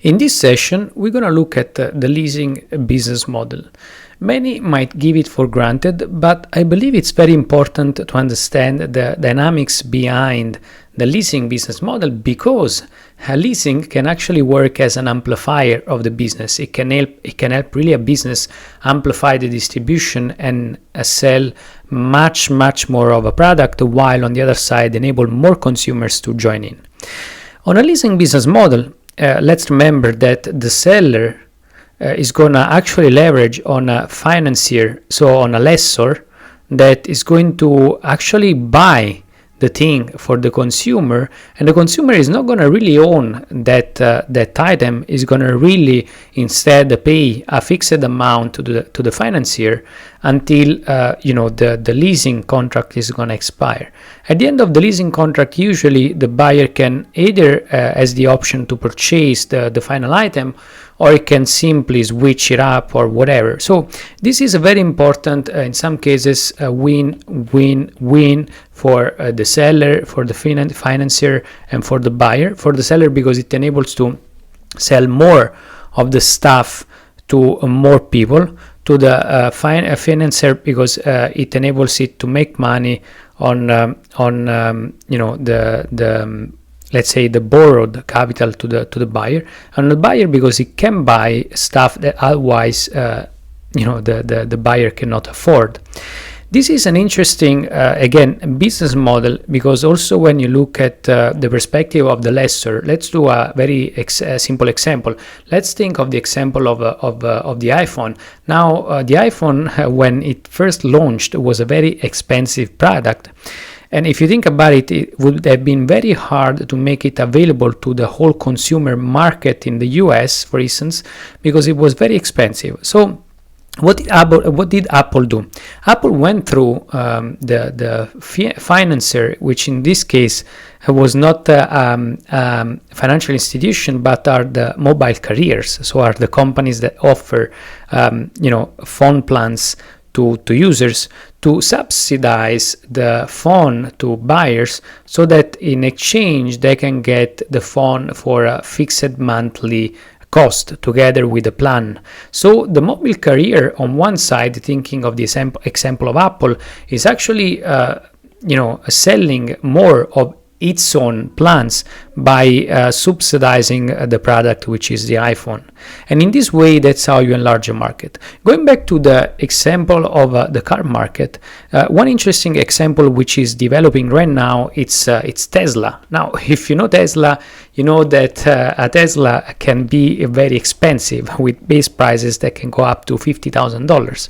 In this session, we're going to look at the leasing business model. Many might give it for granted, but I believe it's very important to understand the dynamics behind the leasing business model, because leasing can actually work as an amplifier of the business. It can help really a business amplify the distribution and sell much more of a product, while on the other side enable more consumers to join in. On a leasing business model, let's remember that the seller is going to actually leverage on a financier, so on a lessor that is going to actually buy the thing for the consumer, and the consumer is not going to really own that item. Is going to really instead pay a fixed amount to the financier until the leasing contract is going to expire. At the end of the leasing contract, usually the buyer can either has the option to purchase the final item, or it can simply switch it up or whatever. So this is a very important, in some cases, win-win-win for the seller, for the financier, and for the buyer. For the seller, because it enables to sell more of the stuff to more people. To the financier, because it enables it to make money on let's say the borrowed capital to the buyer, and the buyer because it can buy stuff that otherwise the buyer cannot afford. This is an interesting again business model, because also when you look at the perspective of the lessor, let's do a very simple example. Let's think of the example of the iPhone. Now the iPhone, when it first launched, was a very expensive product. And if you think about it, it would have been very hard to make it available to the whole consumer market in the US, for instance, because it was very expensive. So what did Apple do? Apple went through the financier, which in this case was not a financial institution, but are the mobile carriers. So are the companies that offer phone plans to users, to subsidize the phone to buyers, so that in exchange they can get the phone for a fixed monthly cost together with the plan. So the mobile carrier on one side, thinking of the example of Apple, is actually selling more of its own plans by subsidizing the product, which is the iPhone. And in this way, that's how you enlarge a market. Going back to the example of the car market, one interesting example which is developing right now, it's Tesla. Now, if you know Tesla, you know that a Tesla can be very expensive, with base prices that can go up to $50,000.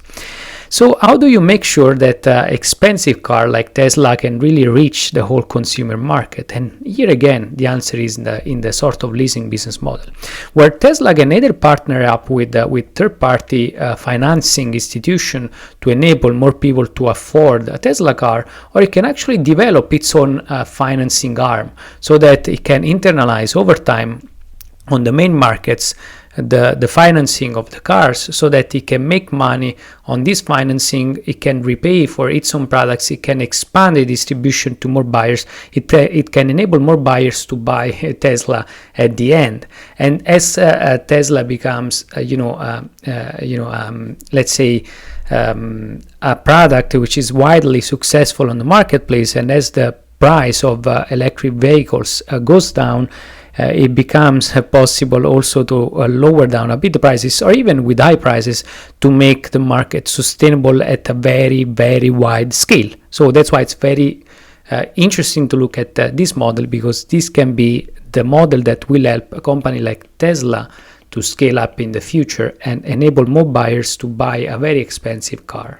So how do you make sure that expensive car like Tesla can really reach the whole consumer market? And here again, the answer is in the sort of leasing business model, where Tesla can either partner up with third-party financing institution to enable more people to afford a Tesla car, or it can actually develop its own financing arm, so that it can internalize over time on the main markets the financing of the cars, so that it can make money on this financing. It can repay for its own products. It can expand the distribution to more buyers. It can enable more buyers to buy Tesla at the end. And as Tesla becomes let's say a product which is widely successful on the marketplace, and as the price of electric vehicles goes down, it becomes possible also to lower down a bit the prices, or even with high prices, to make the market sustainable at a very wide scale. So that's why it's very interesting to look at this model, because this can be the model that will help a company like Tesla to scale up in the future and enable more buyers to buy a very expensive car.